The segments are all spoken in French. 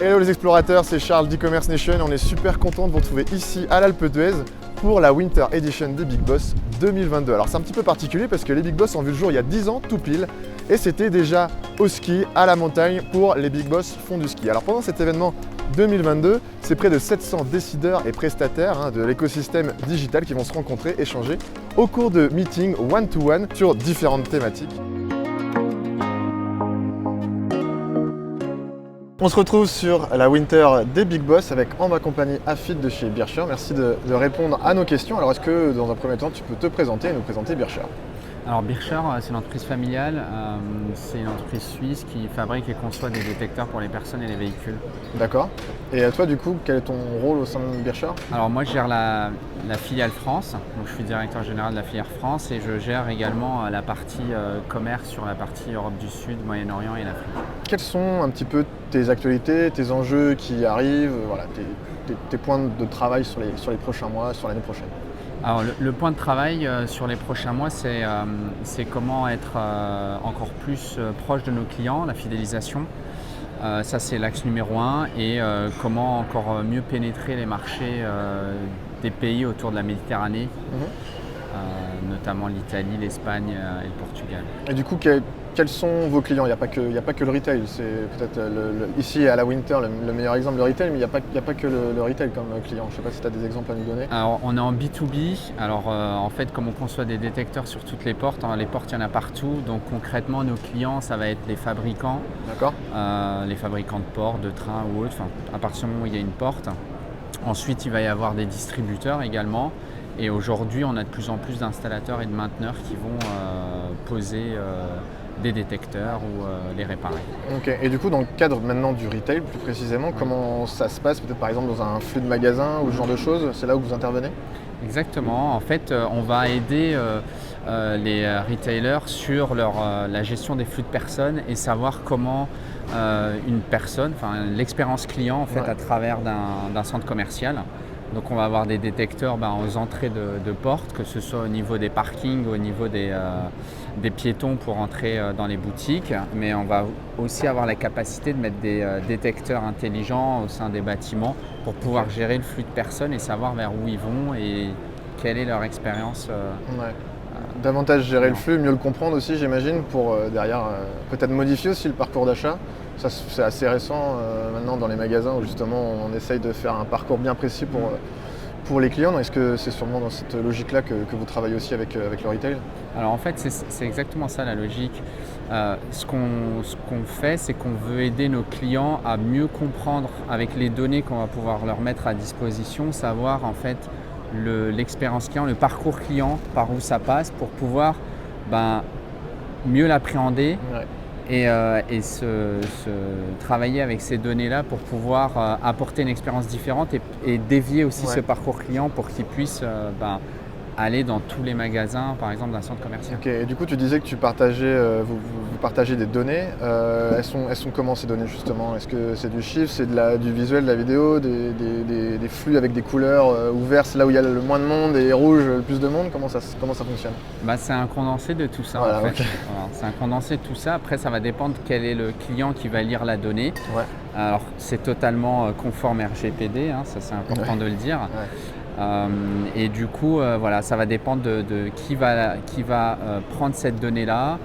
Hello les explorateurs, c'est Charles d'e-commerce Nation. On est super content de vous retrouver ici à l'Alpe d'Huez pour la Winter Edition des Big Boss 2022. Alors c'est un petit peu particulier parce que les Big Boss ont vu le jour il y a 10 ans tout pile et c'était déjà au ski, à la montagne pour les Big Boss font du ski. Alors pendant cet événement 2022, c'est près de 700 décideurs et prestataires de l'écosystème digital qui vont se rencontrer, échanger au cours de meetings one-to-one sur différentes thématiques. On se retrouve sur la Winter des Big Boss avec en ma compagnie Afid de chez Bircher. Merci de répondre à nos questions. Alors est-ce que dans un premier temps tu peux te présenter et nous présenter Bircher? Alors Bircher, c'est une entreprise familiale, c'est une entreprise suisse qui fabrique et conçoit des détecteurs pour les personnes et les véhicules. D'accord. Et toi du coup, quel est ton rôle au sein de Bircher? Alors moi je gère la filiale France, donc je suis directeur général de la filière France et je gère également la partie commerce sur la partie Europe du Sud, Moyen-Orient et l'Afrique. Quels sont un petit peu tes actualités, tes enjeux qui arrivent, voilà, tes points de travail sur les prochains mois, sur l'année prochaine? Alors le point de travail sur les prochains mois, c'est comment être encore plus proche de nos clients, la fidélisation. Ça c'est l'axe numéro 1 et comment encore mieux pénétrer les marchés des pays autour de la Méditerranée, notamment l'Italie, l'Espagne et le Portugal. Et du coup, quels sont vos clients? Il n'y a pas que le retail, c'est peut-être ici à la Winter le meilleur exemple de retail, mais il n'y a pas que le retail comme client. Je ne sais pas si tu as des exemples à nous donner. Alors on est en B2B, alors en fait comme on conçoit des détecteurs sur toutes les portes, les portes il y en a partout, donc concrètement nos clients ça va être les fabricants, les fabricants de portes, de trains ou autres, à partir du moment où il y a une porte. Ensuite il va y avoir des distributeurs également. Et aujourd'hui, on a de plus en plus d'installateurs et de mainteneurs qui vont poser des détecteurs ou les réparer. Ok. Et du coup, dans le cadre maintenant du retail, plus précisément, comment ça se passe? Peut-être par exemple dans un flux de magasins ou ce genre de choses, c'est là où vous intervenez? Exactement. En fait, on va aider les retailers sur la gestion des flux de personnes et savoir comment une personne, l'expérience client en fait, à travers d'un centre commercial. Donc on va avoir des détecteurs aux entrées de portes, que ce soit au niveau des parkings, au niveau des piétons pour entrer dans les boutiques, mais on va aussi avoir la capacité de mettre des détecteurs intelligents au sein des bâtiments pour pouvoir gérer le flux de personnes et savoir vers où ils vont et quelle est leur expérience. Davantage gérer le flux, mieux le comprendre aussi j'imagine, pour derrière peut-être modifier aussi le parcours d'achat. Ça c'est assez récent maintenant dans les magasins où justement on essaye de faire un parcours bien précis pour les clients. Est-ce que c'est sûrement dans cette logique-là que vous travaillez aussi avec le retail? Alors en fait c'est exactement ça la logique. Ce qu'on fait, c'est qu'on veut aider nos clients à mieux comprendre avec les données qu'on va pouvoir leur mettre à disposition, savoir en fait l'expérience client, le parcours client, par où ça passe pour pouvoir mieux l'appréhender. Et travailler avec ces données-là pour pouvoir apporter une expérience différente et dévier aussi ce parcours client pour qu'il puisse aller dans tous les magasins, par exemple, d'un centre commercial. Ok, et du coup, tu disais que vous partagez des données. Elles sont comment ces données justement? Est-ce que c'est du chiffre, c'est du visuel, de la vidéo, des flux avec des couleurs ouvertes, c'est là où il y a le moins de monde, et rouge, le plus de monde? Comment ça fonctionne? C'est un condensé de tout ça en fait. Okay. Voilà, c'est un condensé de tout ça. Après, ça va dépendre quel est le client qui va lire la donnée. Alors, c'est totalement conforme RGPD, ça c'est important de le dire. Et du coup, ça va dépendre de qui va prendre cette donnée-là.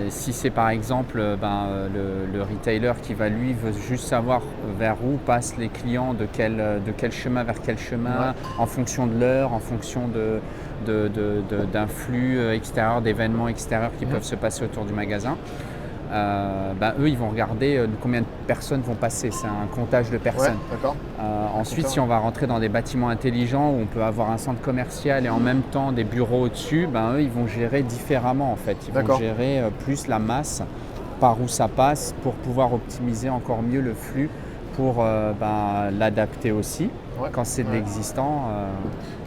Si c'est par exemple le retailer qui veut juste savoir vers où passent les clients, de quel chemin vers quel chemin, en fonction de l'heure, en fonction d'un flux extérieur, d'événements extérieurs qui peuvent se passer autour du magasin. Eux ils vont regarder combien de personnes vont passer, c'est un comptage de personnes. Ensuite si on va rentrer dans des bâtiments intelligents où on peut avoir un centre commercial et en même temps des bureaux au-dessus, eux ils vont gérer différemment en fait, ils vont gérer plus la masse, par où ça passe pour pouvoir optimiser encore mieux le flux pour l'adapter aussi quand c'est de l'existant.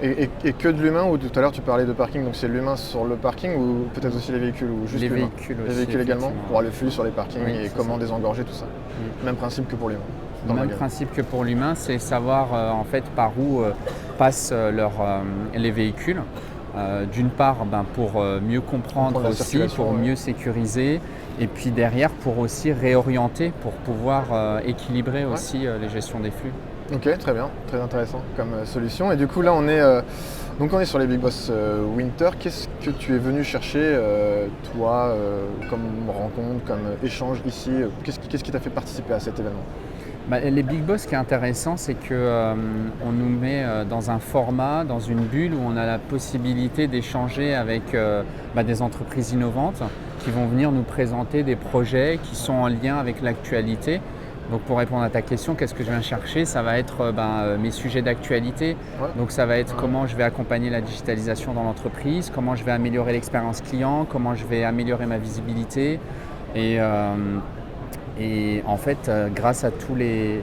Et que de l'humain, ou tout à l'heure tu parlais de parking, donc c'est l'humain sur le parking ou peut-être aussi les véhicules ou juste les véhicules aussi, les véhicules également, pour le flux sur les parkings et comment désengorger tout ça. Même principe que pour l'humain. Même principe que pour l'humain, c'est savoir en fait par où passent les véhicules. D'une part pour mieux comprendre aussi, pour mieux sécuriser Et puis derrière, pour aussi réorienter, pour pouvoir équilibrer aussi les gestions des flux. Ok, très bien, très intéressant comme solution. Et du coup, là, on est sur les Big Boss Winter. Qu'est-ce que tu es venu chercher, toi, comme rencontre, comme échange ici? Qu'est-ce qui t'a fait participer à cet événement? Les Big Boss, ce qui est intéressant, c'est qu'on nous met dans un format, dans une bulle où on a la possibilité d'échanger avec des entreprises innovantes qui vont venir nous présenter des projets qui sont en lien avec l'actualité. Donc pour répondre à ta question, qu'est-ce que je viens chercher? Ça va être mes sujets d'actualité. Ouais. Donc ça va être comment je vais accompagner la digitalisation dans l'entreprise, comment je vais améliorer l'expérience client, comment je vais améliorer ma visibilité. Et en fait, grâce à tous les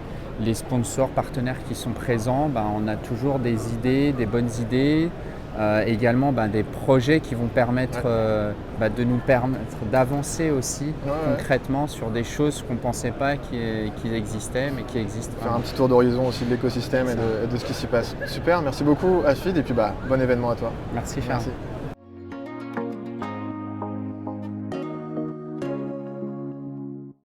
sponsors, partenaires qui sont présents, on a toujours des idées, des bonnes idées. Également des projets qui vont permettre de nous permettre d'avancer aussi concrètement sur des choses qu'on ne pensait pas qui existaient, mais qui existent. Faire un petit tour d'horizon aussi de l'écosystème et de ce qui s'y passe. Super, merci beaucoup Hafid et puis bon événement à toi. Merci Charles. Merci.